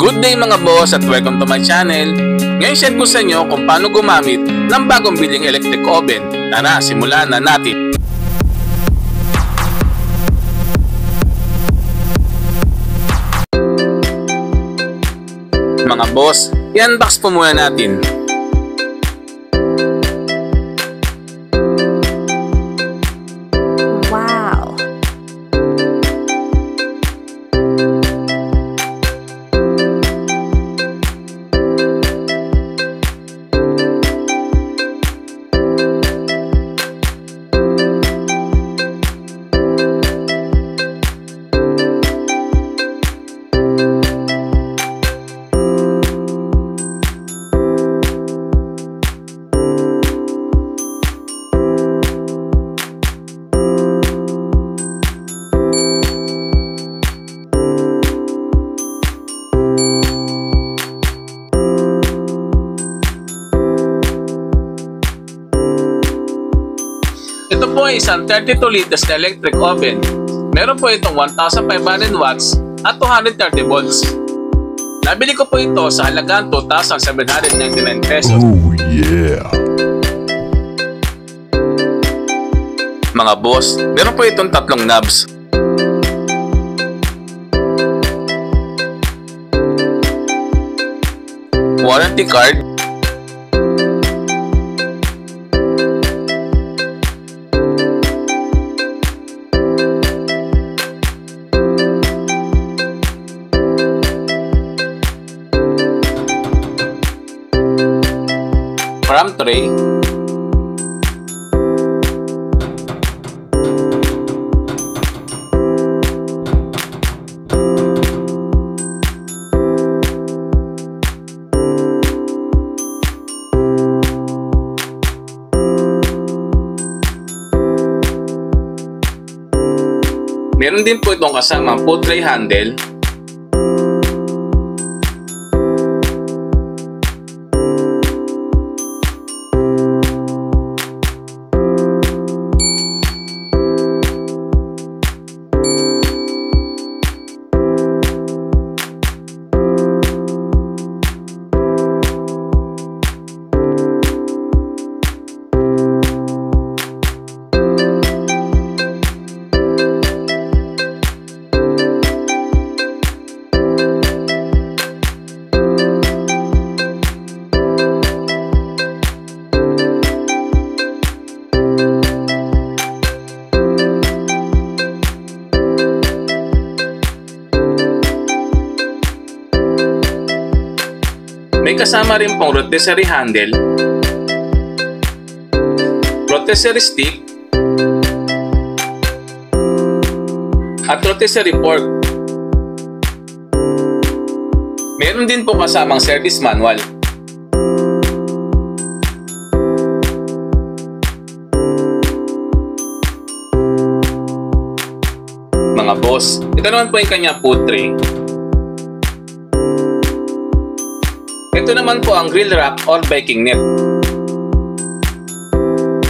Good day mga boss at welcome to my channel. Ngayon share ko sa inyo kung paano gumamit ng bagong biling electric oven. Tara, simulan na natin. Mga boss, i-unbox po muna natin. Wow! Ito po ay isang 32 liters na electric oven. Meron po itong 1,500 watts at 230 volts. Nabili ko po ito sa halagang 2,799 pesos. Oh yeah! Mga boss, meron po itong tatlong knobs. Warranty card. Ram tray. Meron din po itong kasamang food tray handle. May kasama rin pong rotisserie handle, rotisserie stick, at rotisserie fork. Meron din po kasamang service manual. Mga boss, ito naman po yung kanyang food tray. Ito naman po ang grill rack or baking net.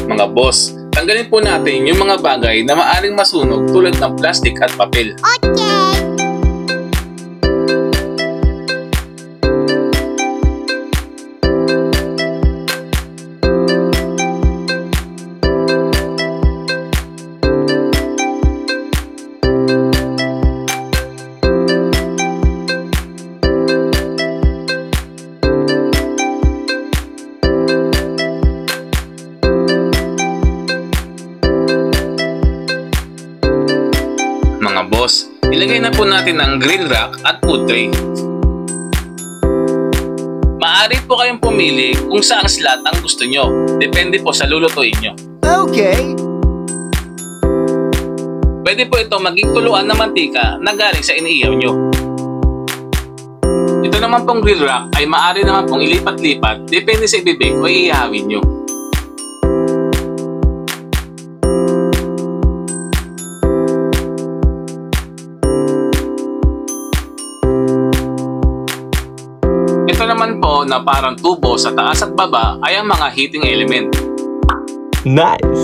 Mga boss, tanggalin po natin yung mga bagay na maaaring masunog tulad ng plastic at papel. Okay! Mga boss, ilagay na po natin ang grill rack at food tray. Maaari po kayong pumili kung saang slot ang gusto nyo. Depende po sa lulutuin nyo. Okay! Pwede po ito maging tuluan na mantika na galing sa iniihaw nyo. Ito naman pong grill rack ay maaari naman pong ilipat-lipat depende sa ibibake o iihawin nyo. Ito naman po na parang tubo sa taas at baba ay ang mga heating element. Nice!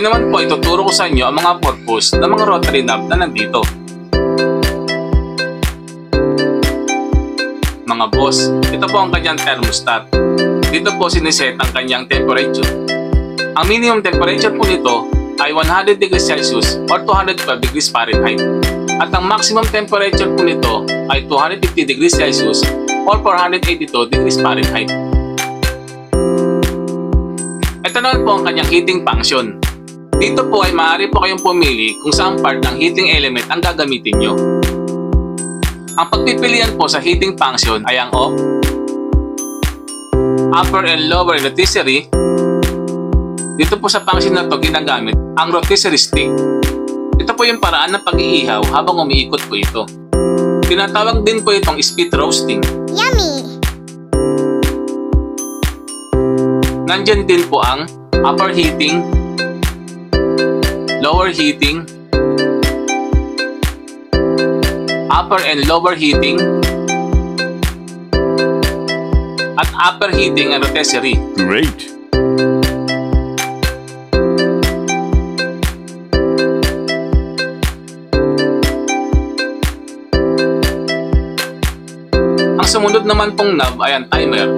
Ngayon naman po ituturo ko sa inyo ang mga purpose ng mga rotary knob na nandito. Mga boss, ito po ang kanyang thermostat. Dito po siniset ang kanyang temperature. Ang minimum temperature po nito ay 100 degrees Celsius or 212 degrees Fahrenheit. At ang maximum temperature po nito ay 250 degrees Celsius or 482 degrees Fahrenheit. Ito naman po ang kanyang heating function. Dito po ay maaari po kayong pumili kung saan part ng heating element ang gagamitin nyo. Ang pagpipilian po sa heating function ay ang off, upper and lower rotisserie. Dito po sa function na ito ginagamit ang rotisserie stick. Ito po yung paraan ng pag-iihaw habang umiikot po ito. Tinatawag din po itong speed roasting. Yummy! Nandyan din po ang upper heating, lower heating, upper and lower heating, at upper heating and rotisserie. Great. Ang sumunod naman pong knob ay ang timer.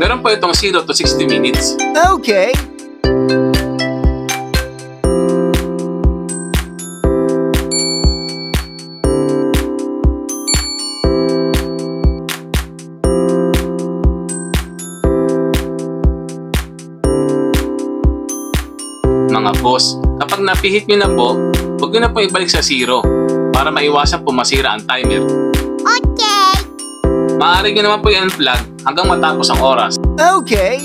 Meron po itong 0 to 60 minutes. Okay. Mga boss, kapag napihit nyo na po, huwag nyo na po ibalik sa 0 para maiwasan po masira ang timer. Okay! Maaari nyo naman po i-unplug hanggang matapos ang oras. Okay.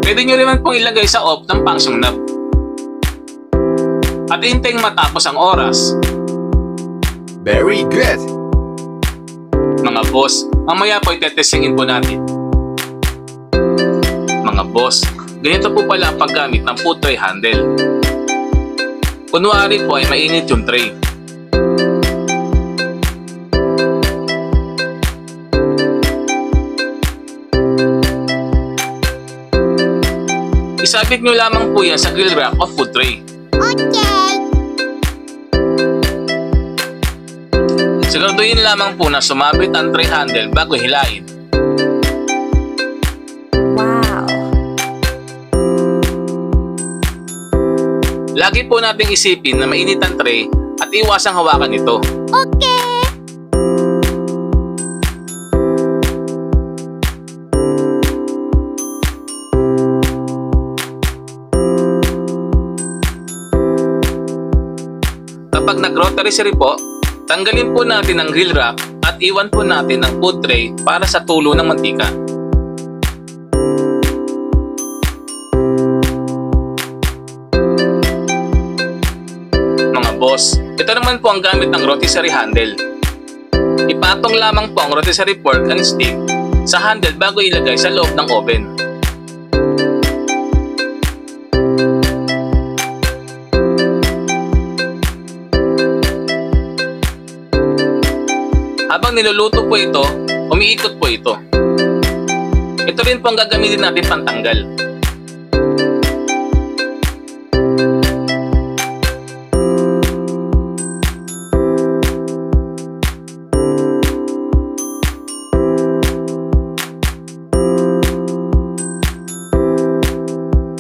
Pwede nyo rin pong ilagay sa off ng function knob. At hintayin matapos ang oras. Very good. Mga boss, mamaya po itetestingin po natin. Mga boss, ganito po pala ang paggamit ng food tray handle. Kunwari po ay mainit yung tray. Isabit nyo lamang po yan sa grill rack o food tray. Okay! Siguraduhin lamang po na sumabit ang tray handle bago hilain. Wow! Lagi po nating isipin na mainit ang tray at iwasang hawakan ito. Okay! Kapag nag-rotisserie po, tanggalin po natin ang grill rack at iwan po natin ang food tray para sa tulo ng mantika. Mga boss, ito naman po ang gamit ng rotisserie handle. Ipatong lamang po ang rotisserie fork and stick sa handle bago ilagay sa loob ng oven. Habang niluluto po ito, umiikot po ito. Ito rin po ang gagamitin natin pantanggal.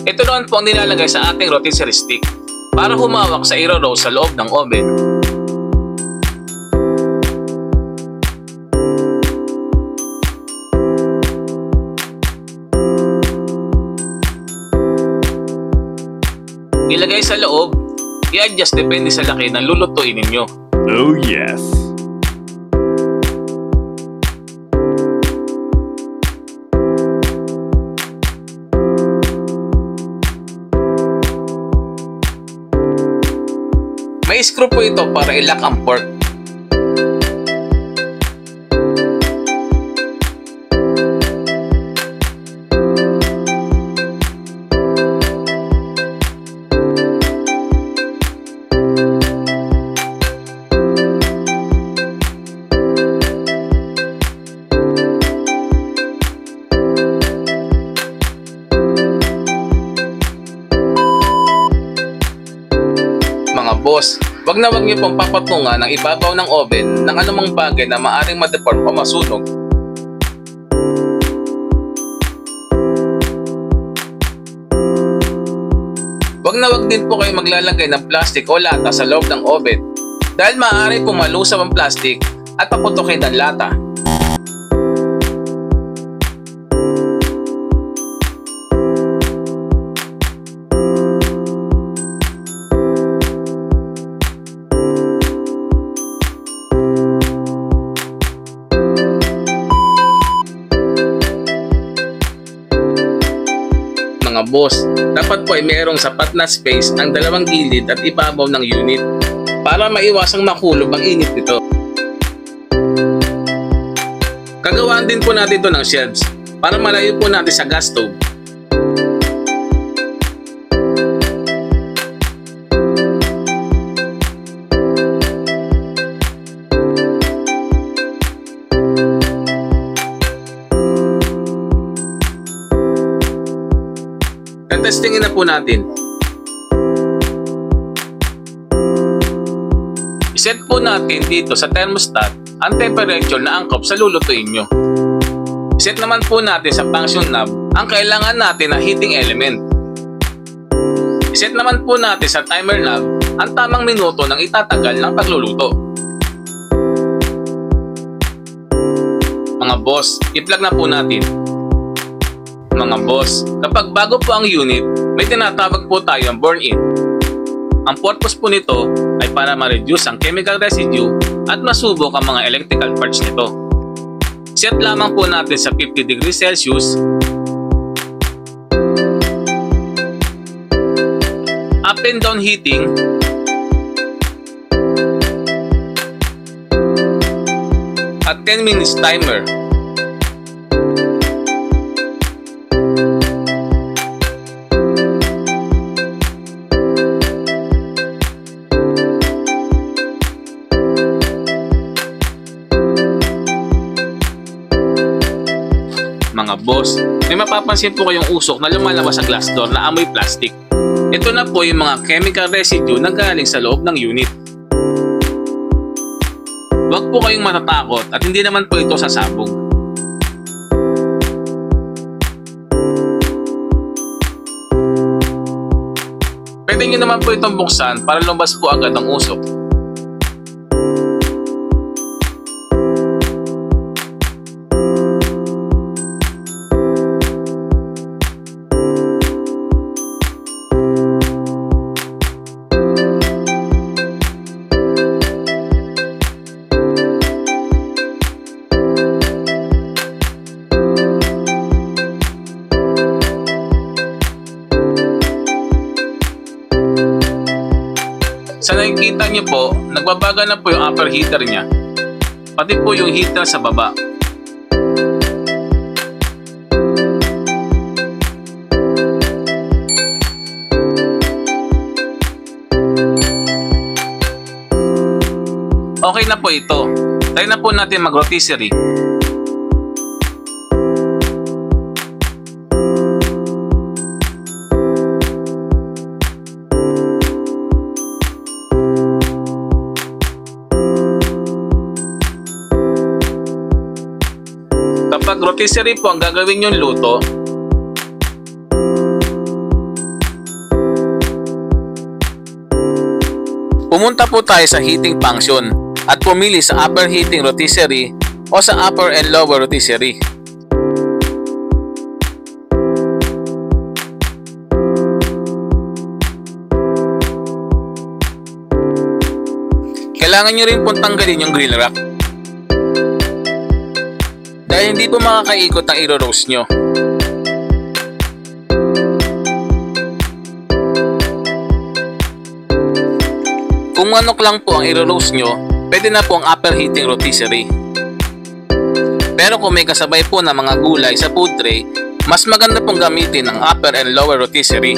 Ito naman po ang nilalagay sa ating rotisserie stick para humawak sa iro-roast sa loob ng oven. Ilagay sa loob, i-adjust depende sa laki ng lulutuin ninyo. Oh yes. May screw po ito para i-lock ang pork. Wag na wag niyo pong papatungan ang ibabaw ng oven ng anumang bagay na maaaring ma-deform o masunog. Wag na wag din po kayo maglalagay ng plastic o lata sa loob ng oven dahil maaari pong malusaw ang plastic at paputukin ang lata. Mga boss, dapat po ay mayroong sapat na space ang dalawang gilid at ibabaw ng unit para maiwasang makulob ang init nito. Gagawaan din po natin ito ng shelves para malayo po natin sa gas stove. Testingin na po natin. Iset po natin dito sa thermostat ang temperature na angkop sa lulutuin nyo. Iset naman po natin sa function knob ang kailangan natin na heating element. Iset naman po natin sa timer knob ang tamang minuto ng itatagal ng pagluluto. Mga boss, i-plug na po natin. Mga boss, kapag bago po ang unit, may tinatawag po tayong burn-in. Ang purpose po nito ay para ma-reduce ang chemical residue at masubok ang mga electrical parts nito. Set lamang po natin sa 50 degrees Celsius. Up and down heating. At 10 minutes timer. Mga boss, may mapapansin po kayong usok na lumalabas sa glass door na amoy plastic. Ito na po yung mga chemical residue na galing sa loob ng unit. Huwag po kayong matatakot at hindi naman po ito sasabog. Pwede nyo naman po itong buksan para lumabas po agad ang usok. Sa nakikita niyo po, nagbabaga na po yung upper heater niya. Pati po yung heater sa baba. Okay na po ito. Try na po natin mag-rotisserie. Kapag rotisserie po ang gagawin yung luto, pumunta po tayo sa heating function at pumili sa upper heating rotisserie o sa upper and lower rotisserie. Kailangan nyo rin pong tanggalin yung grill rack dahil hindi po makakaikot ang iro-roast nyo. Kung manok lang po ang iro-roast nyo, pwede na po ang upper heating rotisserie. Pero kung may kasabay po na mga gulay sa food tray, mas maganda pong gamitin ang upper and lower rotisserie.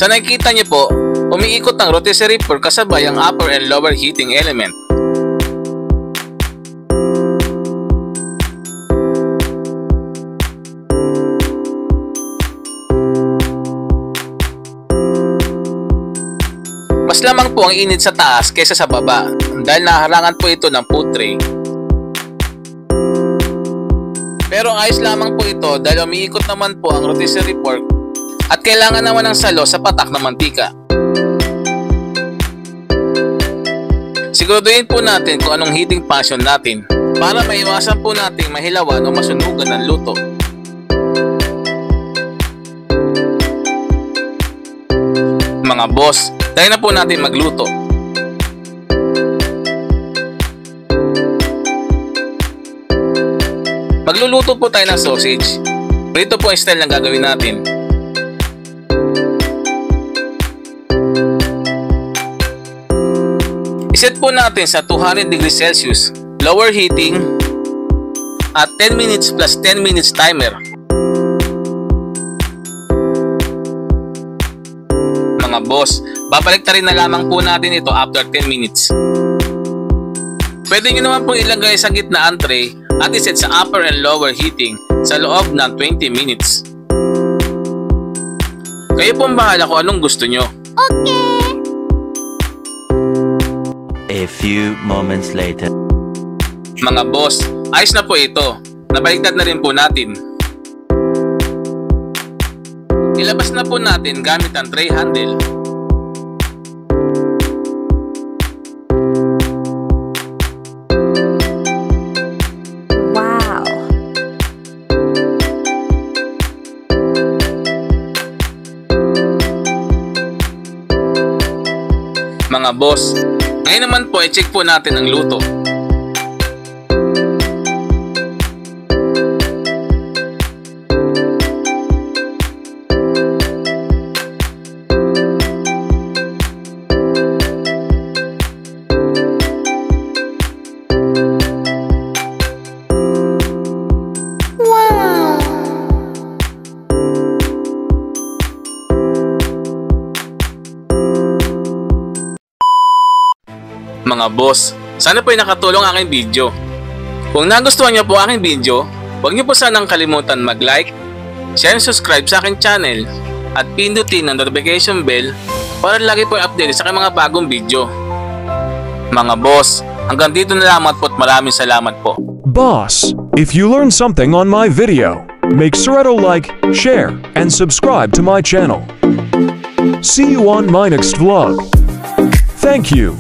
Sa nakikita niyo po, umiikot ang rotisserie for kasabay ang upper and lower heating element. Mas lamang po ang init sa taas kaysa sa baba dahil naharangan po ito ng food tray. Pero ayos lamang po ito dahil umiikot naman po ang rotisserie fork at kailangan naman ng salo sa patak ng mantika. Siguraduhin po natin kung anong heating function natin para maiwasan po nating mahilawan o masunugan ng luto. Mga boss, tayo na po natin magluto. Magluluto po tayo ng sausage. Ito po ang style na gagawin natin. Iset po natin sa 200 degrees Celsius, lower heating, at 10 minutes plus 10 minutes timer. Mga boss, babalik na rin na lamang po natin ito after 10 minutes. Pwede nyo naman pong ilagay sa gitnaan tray at iset sa upper and lower heating sa loob ng 20 minutes. Kayo pong bahala kung anong gusto nyo. Okay. A few moments later. Mga boss, ayos na po ito. Nabaliktad na rin po natin. Ilabas na po natin gamit ang tray handle. Wow. Mga boss, ngayon naman po i-check po natin ang luto. Mga boss, sana po ay nakatulong ang aking video. Kung nagustuhan niyo po ang aking video, huwag niyo po sanang kalimutan mag-like, share and subscribe sa aking channel at pindutin ang notification bell para lagi po update sa aking mga bagong video. Mga boss, hanggang dito na lamang po at maraming salamat po. Boss, if you learned something on my video, make sure to like, share, and subscribe to my channel. See you on my next vlog. Thank you.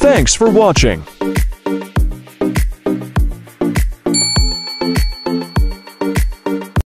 Thanks for watching.